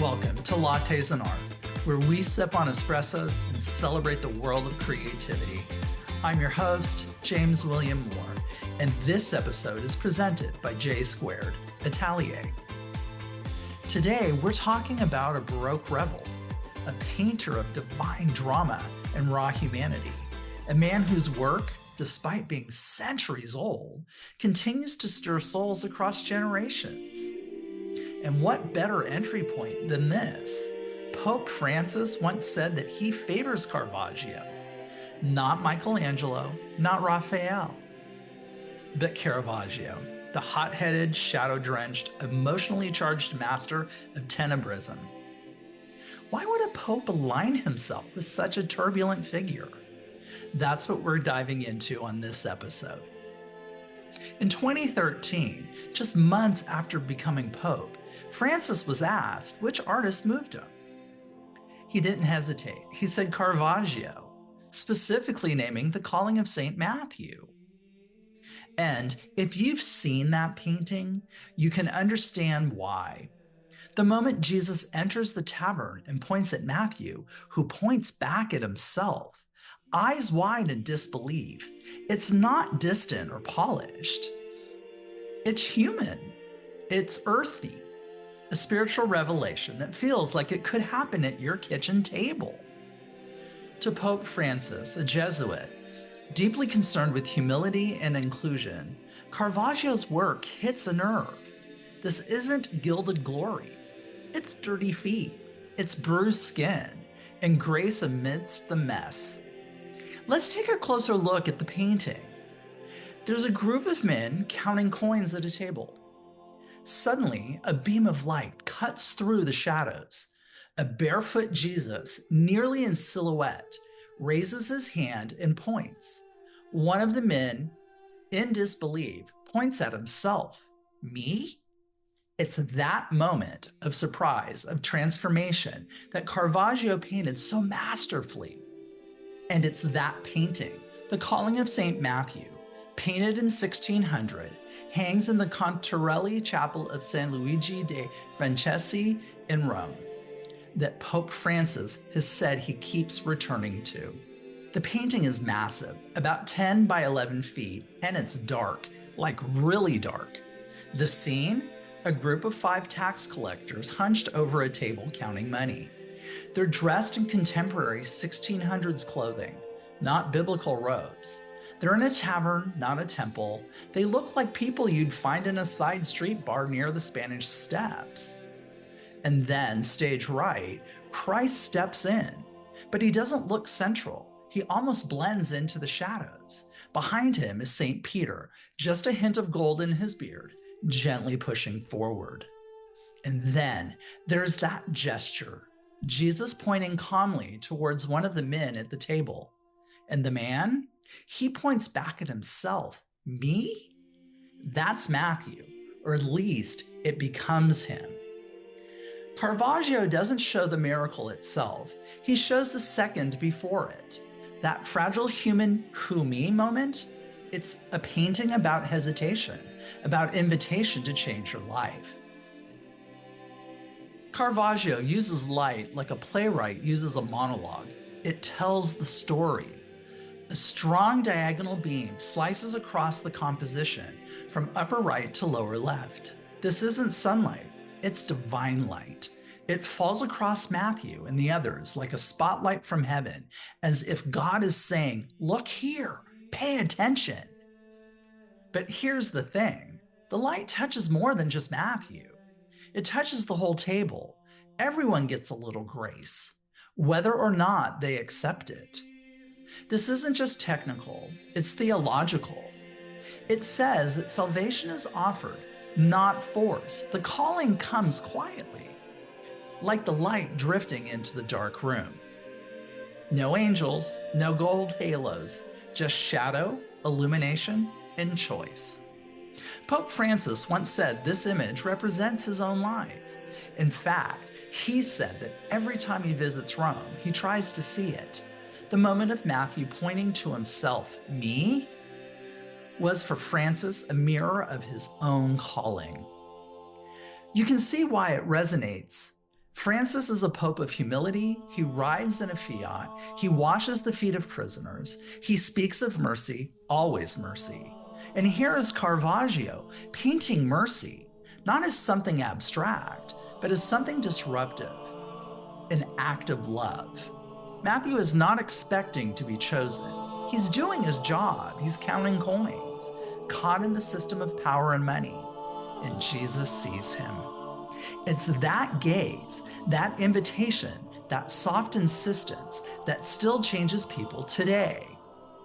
Welcome to Lattes Art, where we sip on espressos and celebrate the world of creativity. I'm your host, James William Moore, and this episode is presented by J Squared Atelier. Today, we're talking about a Baroque rebel, a painter of divine drama and raw humanity, a man whose work, despite being centuries old, continues to stir souls across generations. And what better entry point than this? Pope Francis once said that he favors Caravaggio, not Michelangelo, not Raphael, but Caravaggio, the hot-headed, shadow-drenched, emotionally charged master of tenebrism. Why would a pope align himself with such a turbulent figure? That's what we're diving into on this episode. In 2013, just months after becoming pope, Francis was asked which artist moved him. He didn't hesitate. He said Caravaggio, specifically naming The Calling of St. Matthew. And if you've seen that painting, you can understand why. The moment Jesus enters the tavern and points at Matthew, who points back at himself, eyes wide in disbelief, it's not distant or polished. It's human. It's earthy. A spiritual revelation that feels like it could happen at your kitchen table. To Pope Francis, a Jesuit, deeply concerned with humility and inclusion, Caravaggio's work hits a nerve. This isn't gilded glory. It's dirty feet. It's bruised skin and grace amidst the mess. Let's take a closer look at the painting. There's a group of men counting coins at a table. Suddenly, a beam of light cuts through the shadows. A barefoot Jesus, nearly in silhouette, raises his hand and points. One of the men, in disbelief, points at himself. Me? It's that moment of surprise, of transformation, that Caravaggio painted so masterfully. And it's that painting, The Calling of St. Matthew, painted in 1600, hangs in the Contarelli Chapel of San Luigi de Franceschi in Rome, that Pope Francis has said he keeps returning to. The painting is massive, about 10 by 11 feet, and it's dark, like really dark. The scene? A group of 5 tax collectors hunched over a table counting money. They're dressed in contemporary 1600s clothing, not biblical robes. They're in a tavern, not a temple. They look like people you'd find in a side street bar near the Spanish Steps. And then, stage right, Christ steps in, but he doesn't look central. He almost blends into the shadows. Behind him is St. Peter, just a hint of gold in his beard, gently pushing forward. And then there's that gesture, Jesus pointing calmly towards one of the men at the table. And the man? He points back at himself. Me? That's Matthew, or at least it becomes him. Caravaggio doesn't show the miracle itself. He shows the second before it. That fragile human who me moment, it's a painting about hesitation, about invitation to change your life. Caravaggio uses light like a playwright uses a monologue. It tells the story. A strong diagonal beam slices across the composition from upper right to lower left. This isn't sunlight, it's divine light. It falls across Matthew and the others like a spotlight from heaven, as if God is saying, "Look here, pay attention." But here's the thing. The light touches more than just Matthew. It touches the whole table. Everyone gets a little grace, whether or not they accept it. This isn't just technical, it's theological. It says that salvation is offered, not forced. The calling comes quietly, like the light drifting into the dark room. No angels, no gold halos, just shadow, illumination, and choice. Pope Francis once said this image represents his own life. In fact, he said that every time he visits Rome, he tries to see it. The moment of Matthew pointing to himself, me, was for Francis a mirror of his own calling. You can see why it resonates Francis is a pope of humility. He rides in a fiat. He washes the feet of prisoners. He speaks of mercy, always mercy. And here is Caravaggio painting mercy, not as something abstract, but as something disruptive, an act of love. Matthew is not expecting to be chosen. He's doing his job. He's counting coins, caught in the system of power and money. And Jesus sees him. It's that gaze, that invitation, that soft insistence that still changes people today.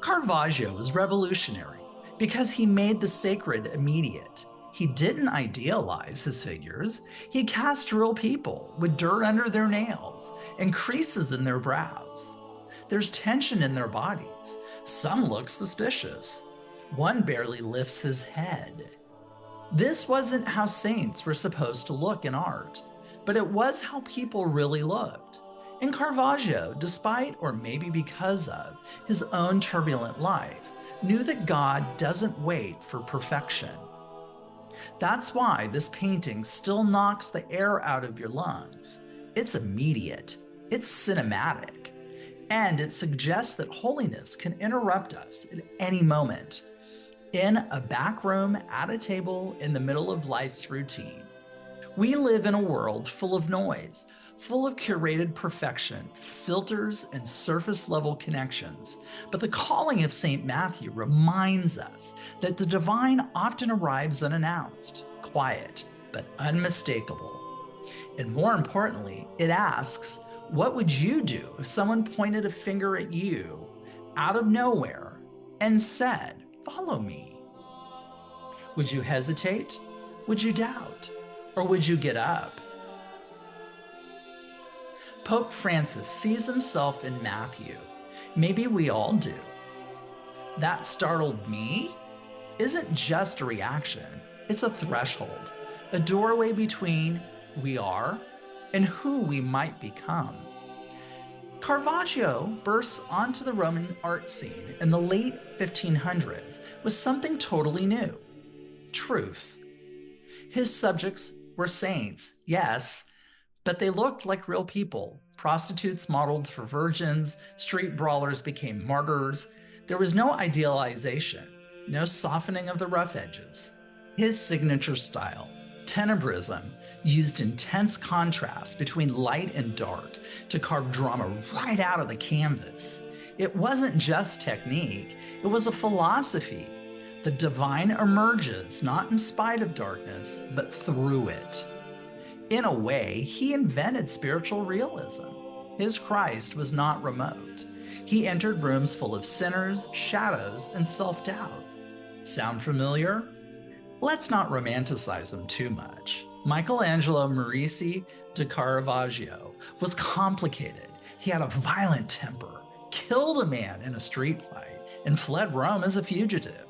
Caravaggio was revolutionary because he made the sacred immediate. He didn't idealize his figures. He cast real people with dirt under their nails and creases in their brows. There's tension in their bodies. Some look suspicious. One barely lifts his head. This wasn't how saints were supposed to look in art, but it was how people really looked. And Caravaggio, despite or maybe because of his own turbulent life, knew that God doesn't wait for perfection. That's why this painting still knocks the air out of your lungs. It's immediate, it's cinematic, and it suggests that holiness can interrupt us at any moment. In a back room, at a table, in the middle of life's routine. We live in a world full of noise, full of curated perfection, filters, and surface level connections. But the calling of St. Matthew reminds us that the divine often arrives unannounced, quiet, but unmistakable. And more importantly, it asks, what would you do if someone pointed a finger at you out of nowhere and said, "Follow me"? Would you hesitate? Would you doubt? Or would you get up? Pope Francis sees himself in Matthew. Maybe we all do. That startled me isn't just a reaction, it's a threshold, a doorway between we are and who we might become. Caravaggio bursts onto the Roman art scene in the late 1500s with something totally new: truth. His subjects were saints, yes, but they looked like real people. Prostitutes modeled for virgins, street brawlers became martyrs. There was no idealization, no softening of the rough edges. His signature style, tenebrism, used intense contrast between light and dark to carve drama right out of the canvas. It wasn't just technique, it was a philosophy. The divine emerges not in spite of darkness, but through it. In a way, he invented spiritual realism. His Christ was not remote. He entered rooms full of sinners, shadows, and self-doubt. Sound familiar? Let's not romanticize him too much. Michelangelo Merisi de Caravaggio was complicated. He had a violent temper, killed a man in a street fight, and fled Rome as a fugitive.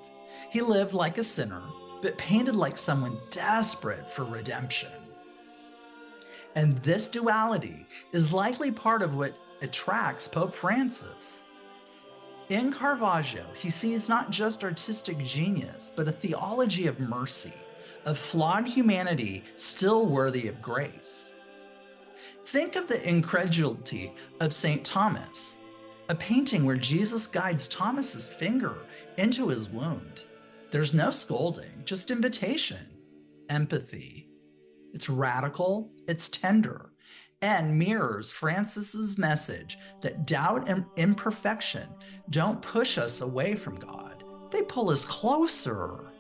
He lived like a sinner, but painted like someone desperate for redemption. And this duality is likely part of what attracts Pope Francis. In Caravaggio, he sees not just artistic genius, but a theology of mercy, of flawed humanity still worthy of grace. Think of the Incredulity of St. Thomas, a painting where Jesus guides Thomas's finger into his wound. There's no scolding, just invitation, empathy. It's radical, it's tender, and mirrors Francis's message that doubt and imperfection don't push us away from God. They pull us closer.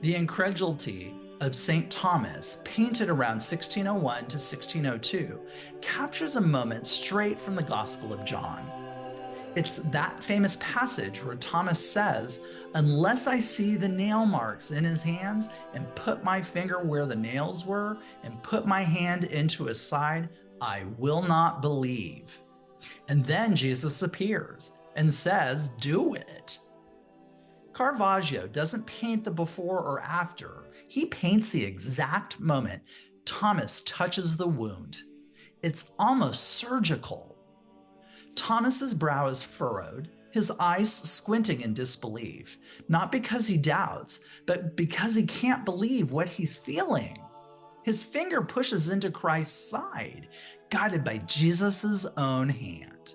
The Incredulity of St. Thomas, painted around 1601 to 1602, captures a moment straight from the Gospel of John. It's that famous passage where Thomas says, "Unless I see the nail marks in his hands and put my finger where the nails were and put my hand into his side, I will not believe." And then Jesus appears and says, "Do it." Caravaggio doesn't paint the before or after. He paints the exact moment Thomas touches the wound. It's almost surgical. Thomas's brow is furrowed, his eyes squinting in disbelief, not because he doubts, but because he can't believe what he's feeling. His finger pushes into Christ's side, guided by Jesus' own hand.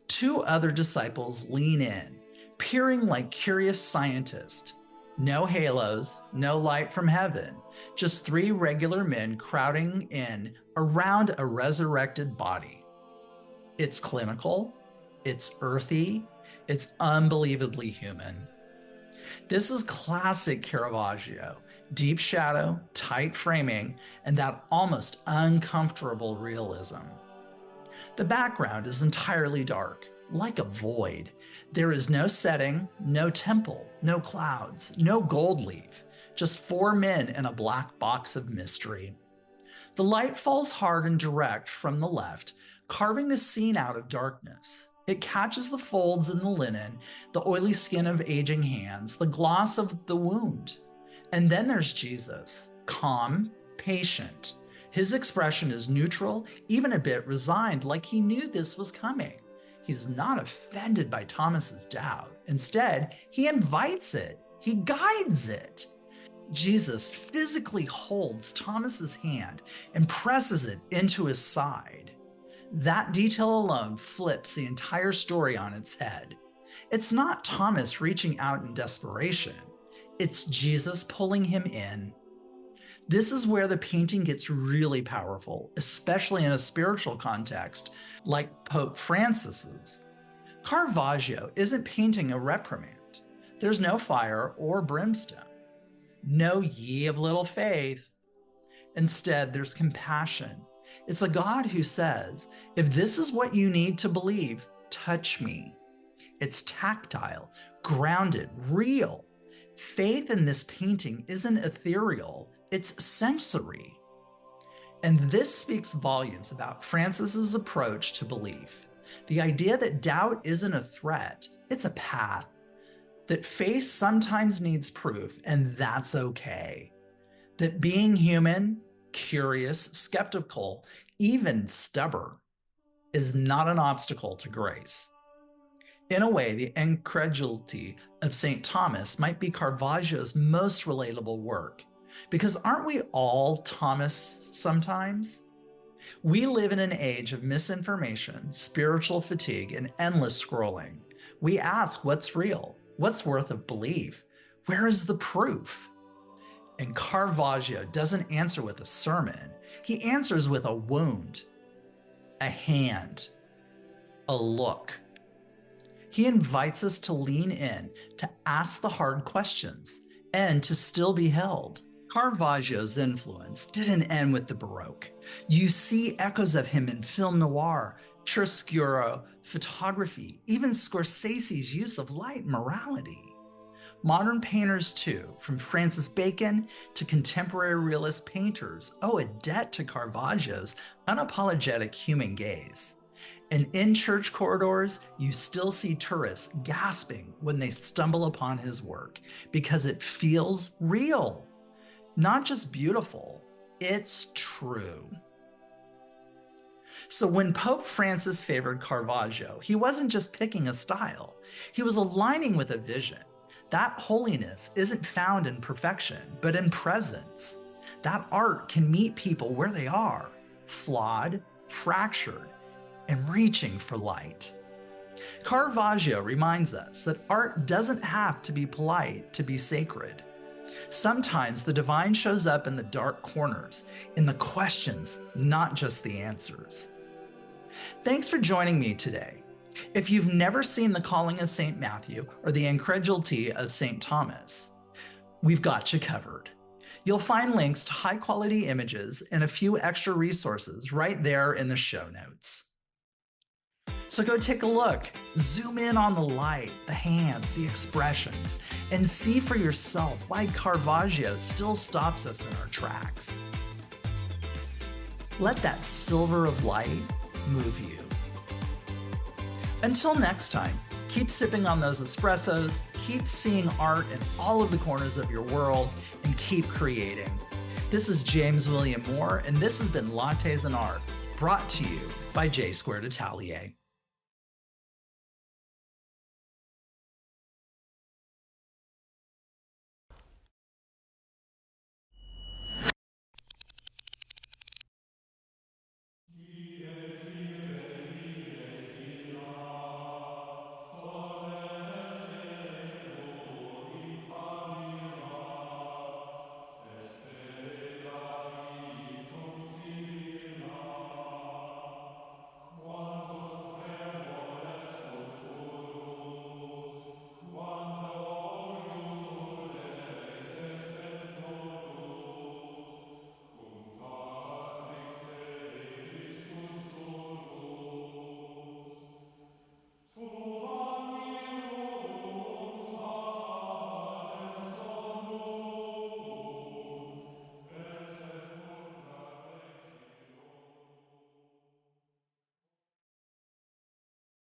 Two other disciples lean in, peering like curious scientists. No halos, no light from heaven, just three regular men crowding in around a resurrected body. It's clinical, it's earthy, it's unbelievably human. This is classic Caravaggio, deep shadow, tight framing, and that almost uncomfortable realism. The background is entirely dark, like a void. There is no setting, no temple, no clouds, no gold leaf, just four men in a black box of mystery. The light falls hard and direct from the left, carving the scene out of darkness. It catches the folds in the linen, the oily skin of aging hands, the gloss of the wound. And then there's Jesus, calm, patient. His expression is neutral, even a bit resigned, like he knew this was coming. He's not offended by Thomas's doubt. Instead, he invites it. He guides it. Jesus physically holds Thomas's hand and presses it into his side. That detail alone flips the entire story on its head. It's not Thomas reaching out in desperation. It's Jesus pulling him in. This is where the painting gets really powerful, especially in a spiritual context, like Pope Francis's. Caravaggio isn't painting a reprimand. There's no fire or brimstone. No ye of little faith. Instead, there's compassion. It's a God who says, if this is what you need to believe, touch me. It's tactile, grounded, real. Faith in this painting isn't ethereal, it's sensory. And this speaks volumes about Francis's approach to belief. The idea that doubt isn't a threat, it's a path. That faith sometimes needs proof, and that's okay. That being human, curious, skeptical, even stubborn, is not an obstacle to grace. In a way, the Incredulity of St. Thomas might be Caravaggio's most relatable work, because aren't we all Thomas sometimes? We live in an age of misinformation, spiritual fatigue, and endless scrolling. We ask what's real, what's worth of belief, where is the proof? And Caravaggio doesn't answer with a sermon. He answers with a wound, a hand, a look. He invites us to lean in, to ask the hard questions, and to still be held. Caravaggio's influence didn't end with the Baroque. You see echoes of him in film noir, chiaroscuro photography, even Scorsese's use of light and morality. Modern painters too, from Francis Bacon to contemporary realist painters, owe a debt to Caravaggio's unapologetic human gaze. And in church corridors, you still see tourists gasping when they stumble upon his work because it feels real. Not just beautiful, it's true. So when Pope Francis favored Caravaggio, he wasn't just picking a style, he was aligning with a vision. That holiness isn't found in perfection, but in presence. That art can meet people where they are, flawed, fractured, and reaching for light. Caravaggio reminds us that art doesn't have to be polite to be sacred. Sometimes the divine shows up in the dark corners, in the questions, not just the answers. Thanks for joining me today. If you've never seen The Calling of St. Matthew or The Incredulity of St. Thomas, we've got you covered. You'll find links to high-quality images and a few extra resources right there in the show notes. So go take a look, zoom in on the light, the hands, the expressions, and see for yourself why Caravaggio still stops us in our tracks. Let that silver of light move you. Until next time, keep sipping on those espressos, keep seeing art in all of the corners of your world, and keep creating. This is James William Moore, and this has been Lattes Art, brought to you by J Squared Atelier.